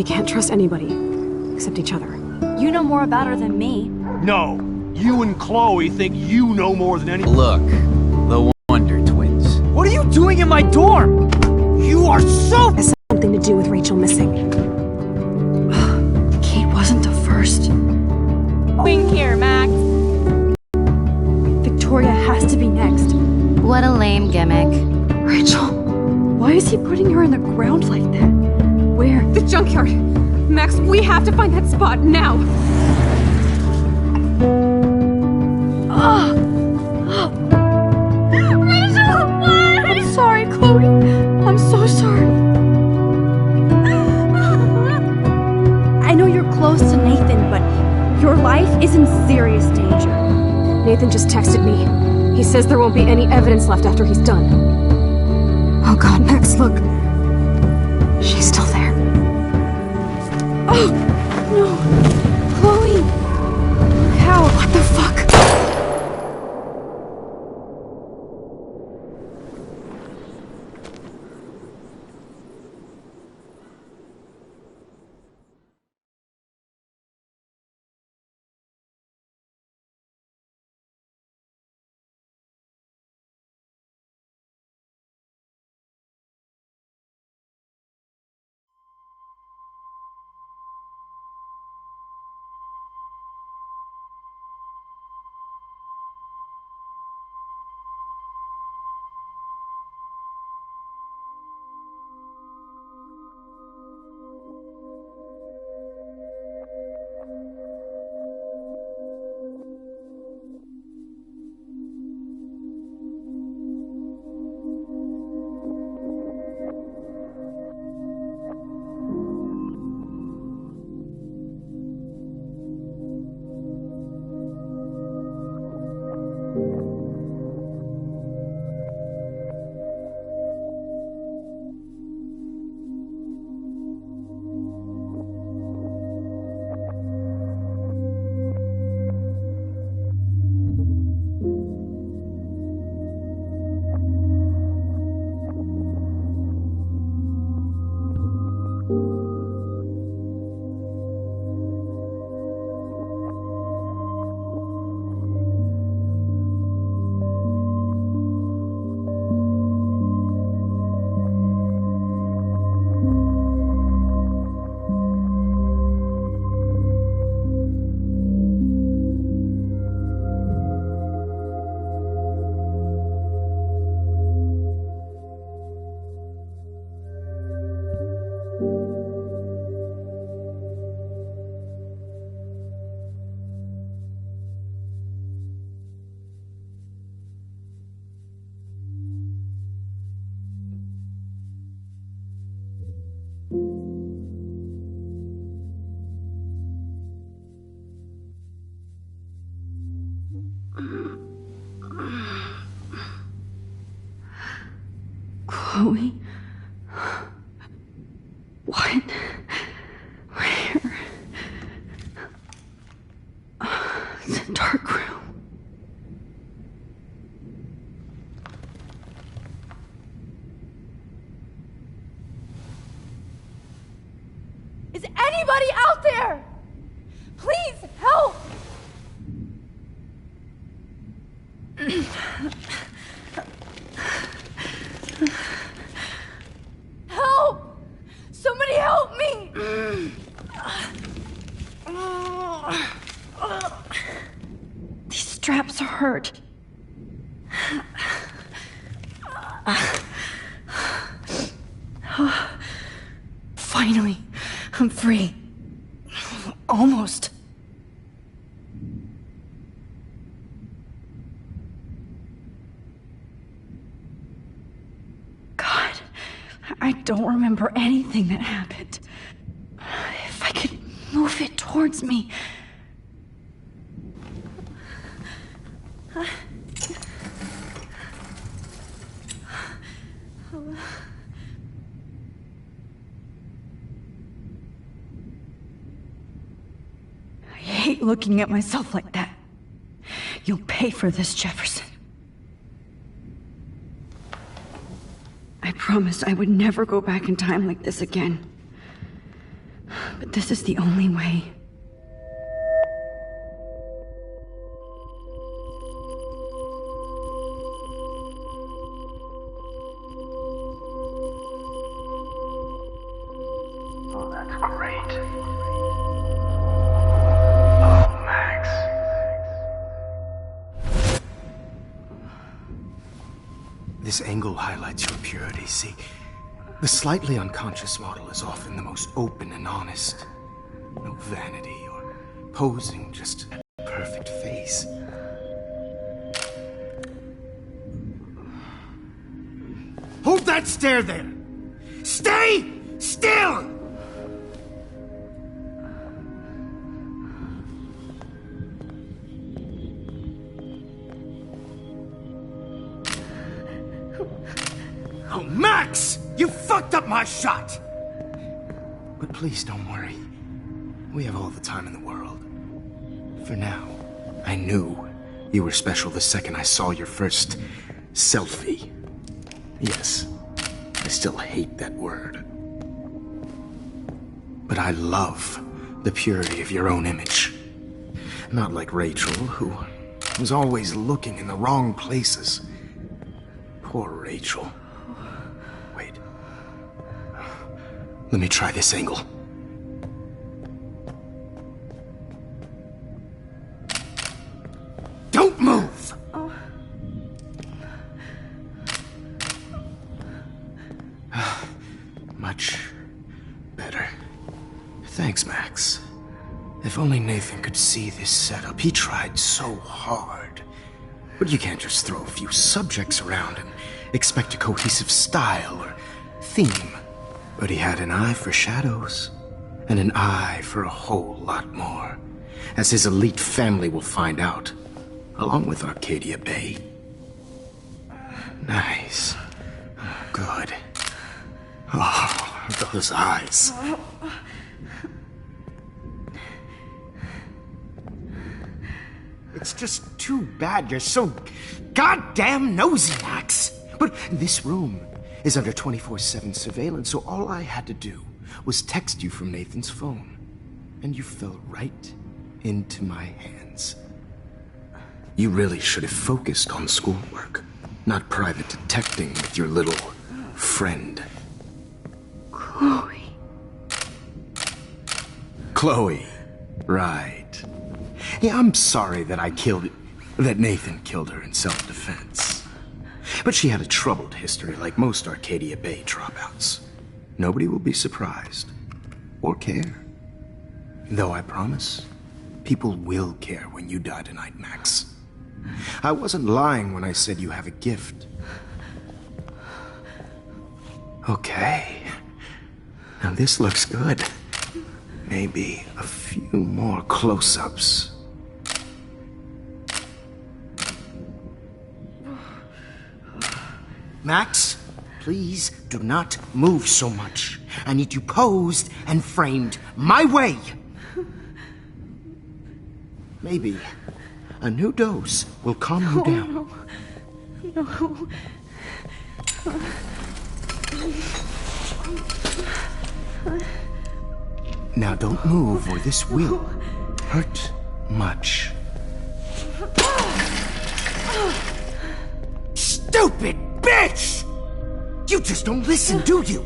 can't trust anybody, except each other. You know more about her than me. No, you and Chloe think you know more than any- Look, the Wonder Twins. What are you doing in my dorm? You are so- It has something to do with Rachel missing. Kate wasn't the first. Wing here, Max. Victoria has to be next. What a lame gimmick. Rachel, why is he putting her in the ground like that? Where? The junkyard! Max, we have to find that spot now! Rachel, what? I'm sorry, Chloe. I'm so sorry. I know you're close to Nathan, but your life is in serious danger. Nathan just texted me. He says there won't be any evidence left after he's done. Oh god, Max, look. She's still there. Oh, no. Chloe. How? What the fuck? Chloe? What? Where? It's a dark room. Is anybody out there? Please help! Help! Somebody help me! These straps hurt. Finally, I'm free. Almost. God, I don't remember anything that happened. If I could move it towards me. I hate looking at myself like that. You'll pay for this, Jefferson. I promised I would never go back in time like this again. But this is the only way. Oh, that's great. Oh, Max. This angle highlights your purity, see? The slightly unconscious model is often the most open and honest. No vanity or posing, just a perfect face. Hold that stare there! Stay still! Oh, Max! You fucked up my shot! But please don't worry. We have all the time in the world. For now, I knew you were special the second I saw your first selfie. Yes, I still hate that word. But I love the purity of your own image. Not like Rachel, who was always looking in the wrong places. Poor Rachel. Wait. Let me try this angle. Don't move! Much better. Thanks, Max. If only Nathan could see this setup. He tried so hard. But you can't just throw a few subjects around and expect a cohesive style or theme. But he had an eye for shadows, and an eye for a whole lot more, as his elite family will find out, along with Arcadia Bay. Nice. Good. Oh, those eyes. It's just too bad you're so goddamn nosy, Max. But this room is under 24/7 surveillance, so all I had to do was text you from Nathan's phone. And you fell right into my hands. You really should have focused on schoolwork, not private detecting with your little friend. Chloe. Chloe. Right. Yeah, I'm sorry that Nathan killed her in self-defense. But she had a troubled history like most Arcadia Bay dropouts. Nobody will be surprised. Or care. Though I promise, people will care when you die tonight, Max. I wasn't lying when I said you have a gift. Okay. Now this looks good. Maybe a few more close-ups. Max, please do not move so much. I need you posed and framed my way. Maybe a new dose will calm you down. No. Now don't move or this will hurt much. Stupid bitch! You just don't listen, do you?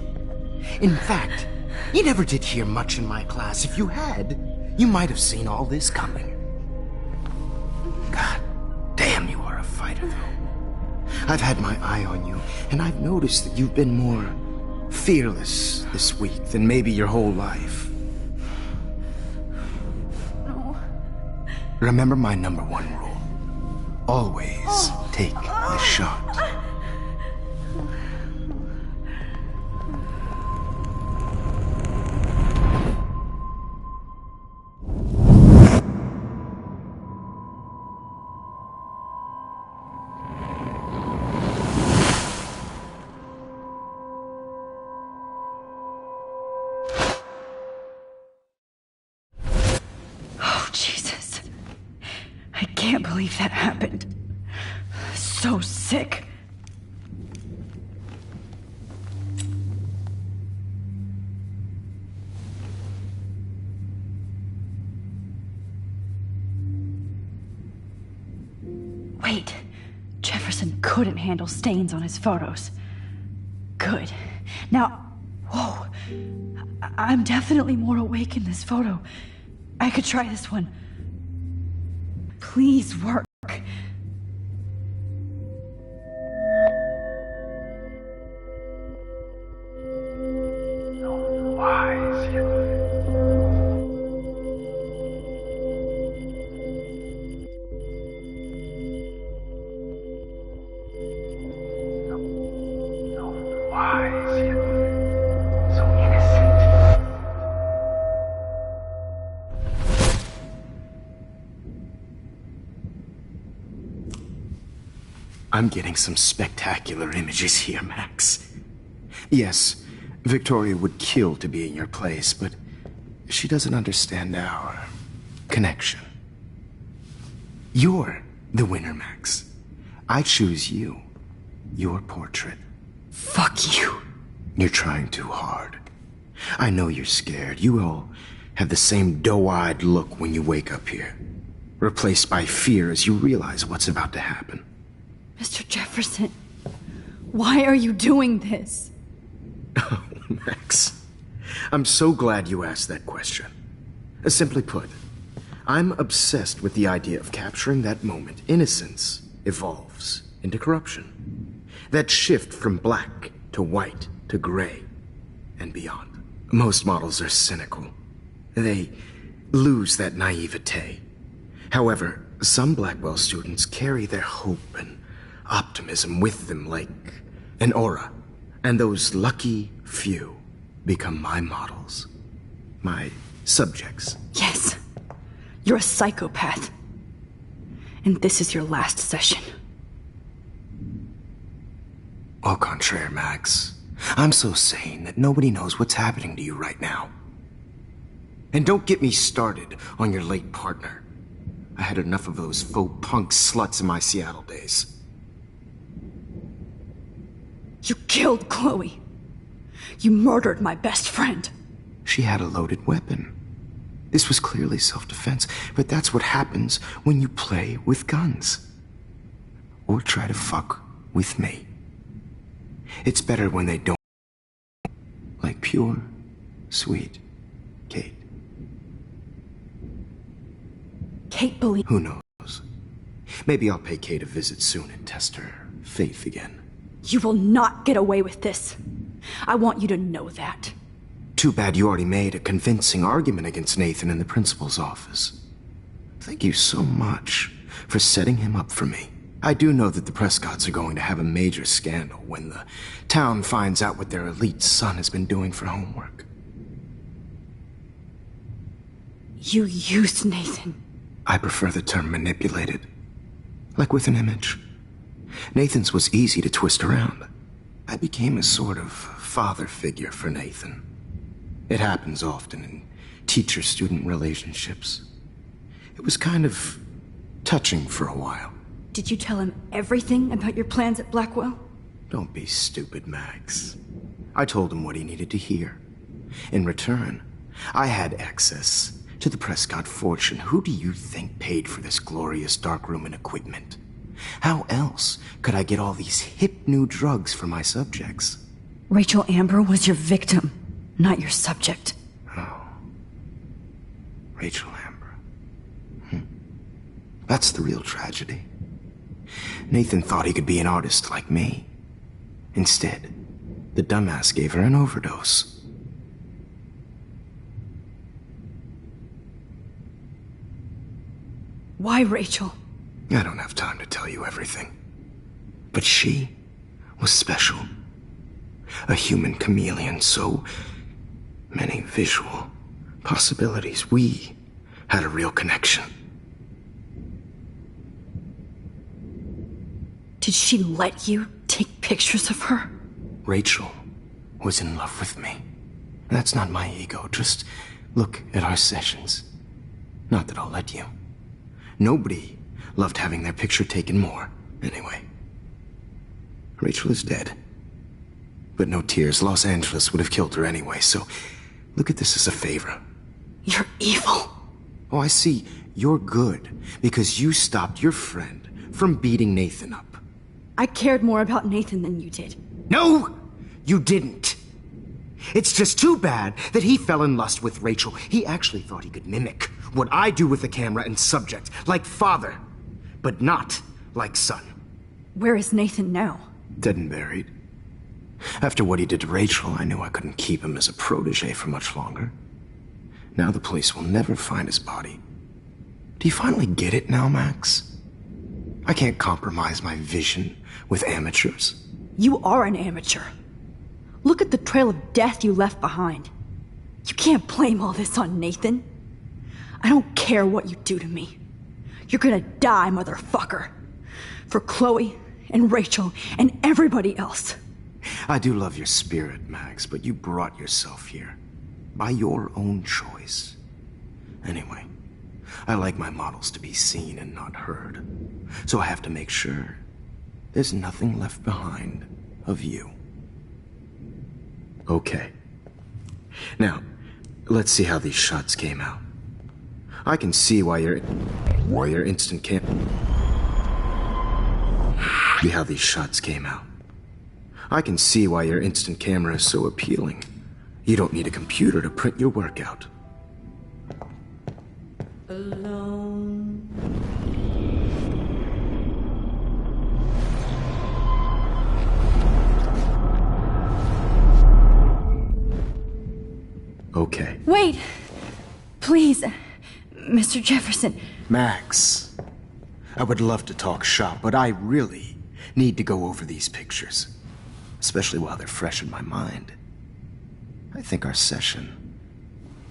In fact, you never did hear much in my class. If you had, you might have seen all this coming. God damn, you are a fighter, though. I've had my eye on you, and I've noticed that you've been more fearless this week than maybe your whole life. No. Remember my #1 rule. Always take the shot. Oh, Jesus. I can't believe that happened. So sick. Wait, Jefferson couldn't handle stains on his photos. Good. Now, whoa, I'm definitely more awake in this photo. I could try this one. Please work. I'm getting some spectacular images here, Max. Yes, Victoria would kill to be in your place, but she doesn't understand our connection. You're the winner, Max. I choose you. Your portrait. Fuck you. You're trying too hard. I know you're scared. You all have the same doe-eyed look when you wake up here, replaced by fear as you realize what's about to happen. Mr. Jefferson, why are you doing this? Oh, Max. I'm so glad you asked that question. Simply put, I'm obsessed with the idea of capturing that moment innocence evolves into corruption. That shift from black to white to gray and beyond. Most models are cynical. They lose that naivete. However, some Blackwell students carry their hope and optimism with them like an aura. And those lucky few become my models. My subjects. Yes. You're a psychopath. And this is your last session. Au contraire, Max. I'm so sane that nobody knows what's happening to you right now. And don't get me started on your late partner. I had enough of those faux punk sluts in my Seattle days. You killed Chloe. You murdered my best friend. She had a loaded weapon. This was clearly self-defense, but that's what happens when you play with guns. Or try to fuck with me. It's better when they don't. Like pure, sweet Kate. Kate believed. Who knows? Maybe I'll pay Kate a visit soon and test her faith again. You will not get away with this. I want you to know that. Too bad you already made a convincing argument against Nathan in the principal's office. Thank you so much for setting him up for me. I do know that the Prescotts are going to have a major scandal when the town finds out what their elite son has been doing for homework. You used Nathan. I prefer the term manipulated. Like with an image. Nathan's was easy to twist around. I became a sort of father figure for Nathan. It happens often in teacher-student relationships. It was kind of touching for a while. Did you tell him everything about your plans at Blackwell? Don't be stupid, Max. I told him what he needed to hear. In return, I had access to the Prescott fortune. Who do you think paid for this glorious darkroom and equipment? How else could I get all these hip new drugs for my subjects? Rachel Amber was your victim, not your subject. Oh. Rachel Amber. That's the real tragedy. Nathan thought he could be an artist like me. Instead, the dumbass gave her an overdose. Why Rachel? I don't have time to tell you everything. But she was special. A human chameleon, so many visual possibilities. We had a real connection. Did she let you take pictures of her? Rachel was in love with me. That's not my ego. Just look at our sessions. Not that I'll let you. Nobody loved having their picture taken more. Anyway, Rachel is dead. But no tears. Los Angeles would have killed her anyway, so look at this as a favor. You're evil. Oh, I see. You're good because you stopped your friend from beating Nathan up. I cared more about Nathan than you did. No, you didn't. It's just too bad that he fell in lust with Rachel. He actually thought he could mimic what I do with the camera and subject, like father, but not like son. Where is Nathan now? Dead and buried. After what he did to Rachel, I knew I couldn't keep him as a protege for much longer. Now the police will never find his body. Do you finally get it now, Max? I can't compromise my vision with amateurs. You are an amateur. Look at the trail of death you left behind. You can't blame all this on Nathan. I don't care what you do to me. You're gonna die, motherfucker. For Chloe and Rachel and everybody else. I do love your spirit, Max, but you brought yourself here. By your own choice. Anyway, I like my models to be seen and not heard. So I have to make sure there's nothing left behind of you. Okay. Now, let's see how these shots came out. I can see why your instant cam... See how these shots came out. I can see why your instant camera is so appealing. You don't need a computer to print your work out. Okay. Wait! Please, Mr. Jefferson. Max, I would love to talk shop, but I really need to go over these pictures. Especially while they're fresh in my mind. I think our session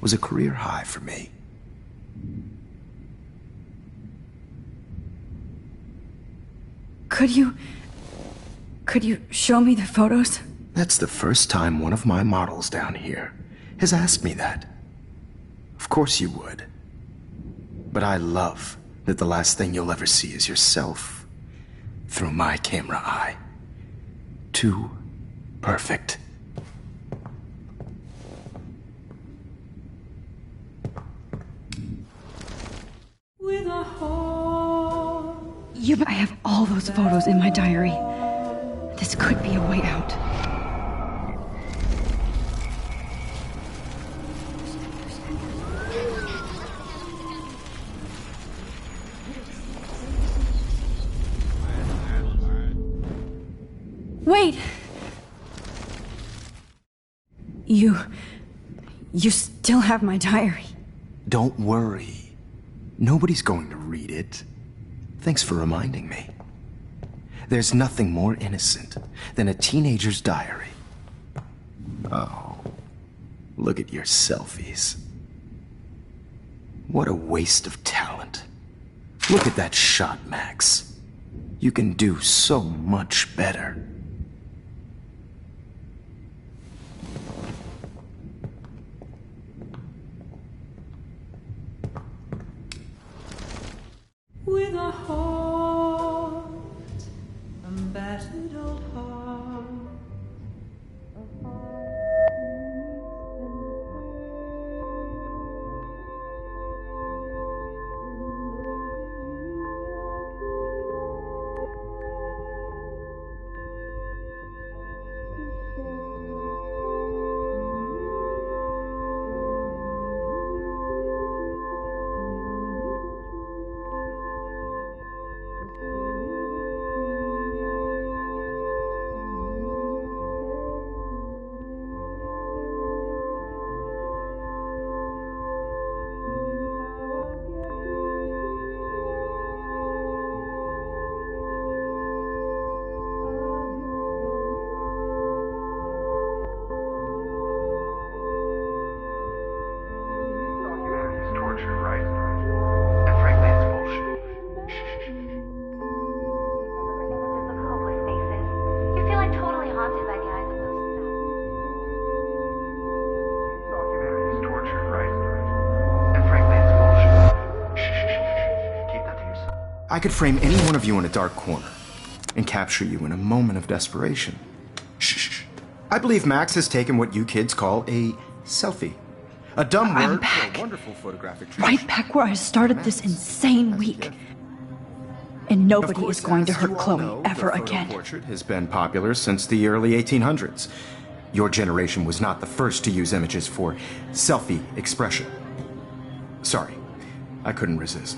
was a career high for me. Could you show me the photos? That's the first time one of my models down here has asked me that. Of course you would. But I love that the last thing you'll ever see is yourself through my camera eye. Too perfect. I have all those photos in my diary. This could be a way out. Wait! You still have my diary. Don't worry. Nobody's going to read it. Thanks for reminding me. There's nothing more innocent than a teenager's diary. Oh, look at your selfies. What a waste of talent. Look at that shot, Max. You can do so much better. With a heart, a battered old heart. I could frame any one of you in a dark corner and capture you in a moment of desperation. Shh. I believe Max has taken what you kids call a selfie. A dumb word for a wonderful photographic tradition. Right back where I started this insane week. And nobody is going to hurt Chloe ever the again. photo portrait has been popular since the early 1800s. Your generation was not the first to use images for selfie expression. Sorry, I couldn't resist.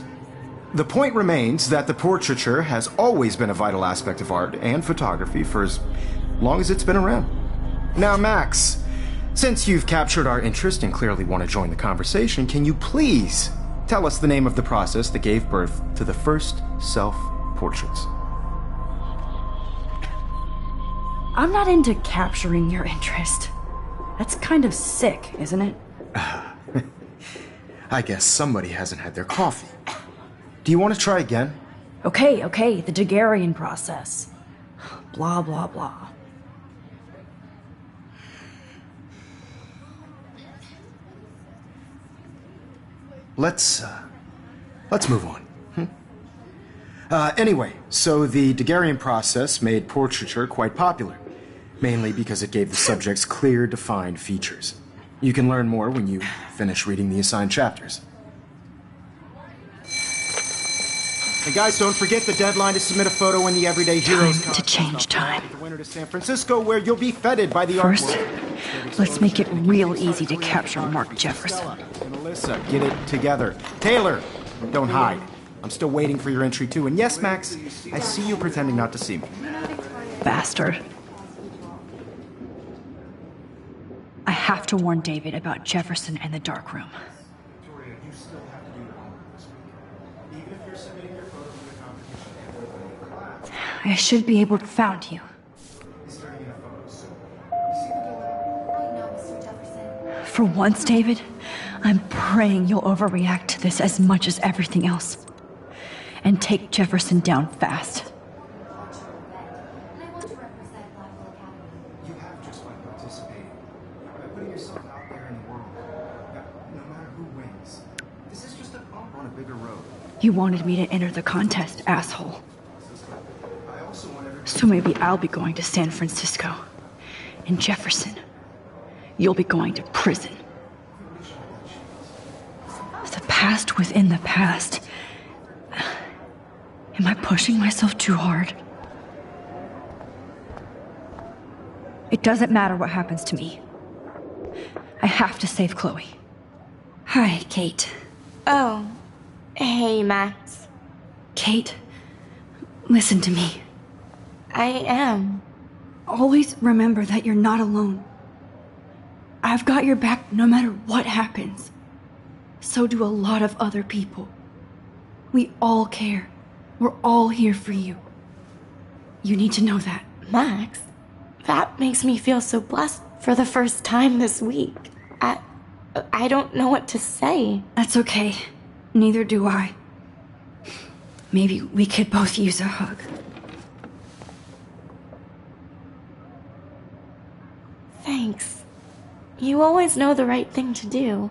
The point remains that the portraiture has always been a vital aspect of art and photography for as long as it's been around. Now, Max, since you've captured our interest and clearly want to join the conversation, can you please tell us the name of the process that gave birth to the first self-portraits? I'm not into capturing your interest. That's kind of sick, isn't it? I guess somebody hasn't had their coffee. Do you want to try again? Okay, the Daguerrean process. Blah, blah, blah. Let's move on. Anyway, so the Daguerrean process made portraiture quite popular, mainly because it gave the subjects clear, defined features. You can learn more when you finish reading the assigned chapters. And guys, don't forget the deadline to submit a photo in the Everyday Heroes Time to change time. The winter to San Francisco, where you'll be feted by the First, art world. let's make it real easy to capture Mark Jefferson. And Alyssa, get it together. Taylor, don't hide. I'm still waiting for your entry too. And yes, Max, I see you pretending not to see me. Bastard. I have to warn David about Jefferson and the dark room. I should be able to find you. For once, David, I'm praying you'll overreact to this as much as everything else. And take Jefferson down fast. You have just by participating, by putting yourself out there in the world. No matter who wins, this is just a bump on a bigger road. You wanted me to enter the contest, asshole. I also want everybody. So maybe I'll be going to San Francisco. And Jefferson, you'll be going to prison. The past within the past. Am I pushing myself too hard? It doesn't matter what happens to me. I have to save Chloe. Hi, Kate. Oh. Hey, Max. Kate, listen to me. I am. Always remember that you're not alone. I've got your back no matter what happens. So do a lot of other people. We all care. We're all here for you. You need to know that. Max, that makes me feel so blessed for the first time this week. I don't know what to say. That's okay. Neither do I. Maybe we could both use a hug. Thanks. You always know the right thing to do.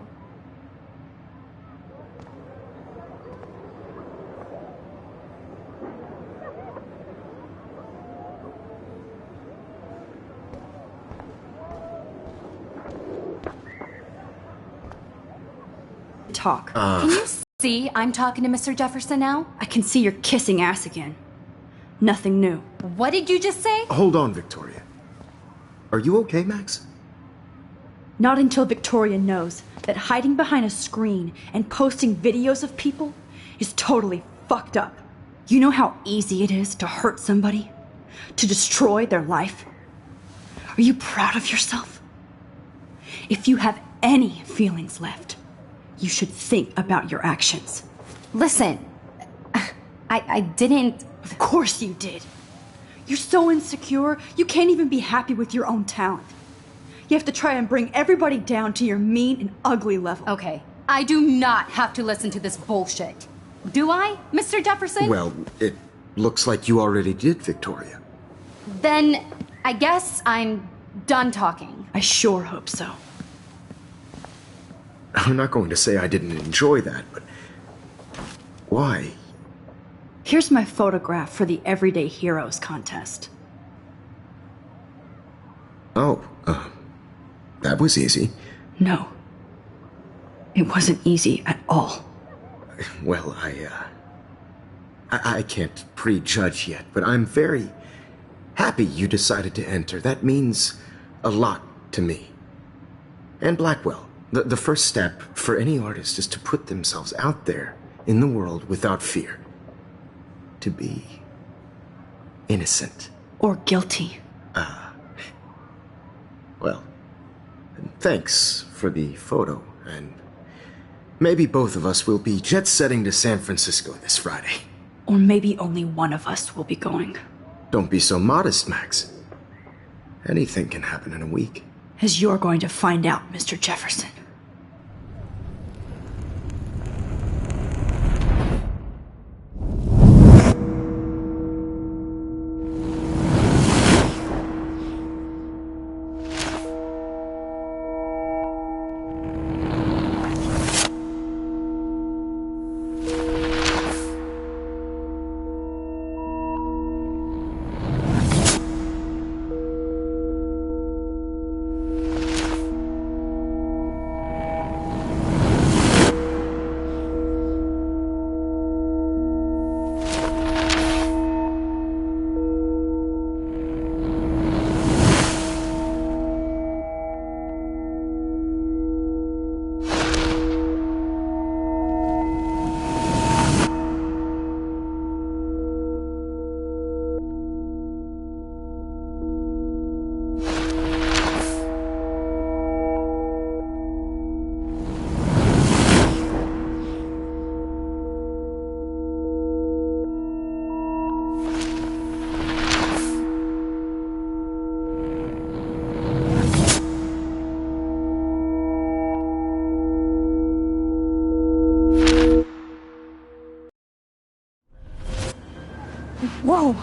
Talk. Can you see I'm talking to Mr. Jefferson now? I can see you're kissing ass again. Nothing new. What did you just say? Hold on, Victoria. Are you okay, Max? Not until Victoria knows that hiding behind a screen and posting videos of people is totally fucked up. You know how easy it is to hurt somebody? To destroy their life? Are you proud of yourself? If you have any feelings left, you should think about your actions. Listen, I didn't... Of course you did. You're so insecure, you can't even be happy with your own talent. You have to try and bring everybody down to your mean and ugly level. Okay, I do not have to listen to this bullshit. Do I, Mr. Jefferson? Well, it looks like you already did, Victoria. Then I guess I'm done talking. I sure hope so. I'm not going to say I didn't enjoy that, but why? Here's my photograph for the Everyday Heroes contest. Oh, that was easy. No. It wasn't easy at all. Well, I can't prejudge yet, but I'm very happy you decided to enter. That means a lot to me. And Blackwell. The first step for any artist is to put themselves out there in the world without fear. To be innocent. Or guilty. Well, thanks for the photo, and maybe both of us will be jet-setting to San Francisco this Friday. Or maybe only one of us will be going. Don't be so modest, Max. Anything can happen in a week. As you're going to find out, Mr. Jefferson. Whoa!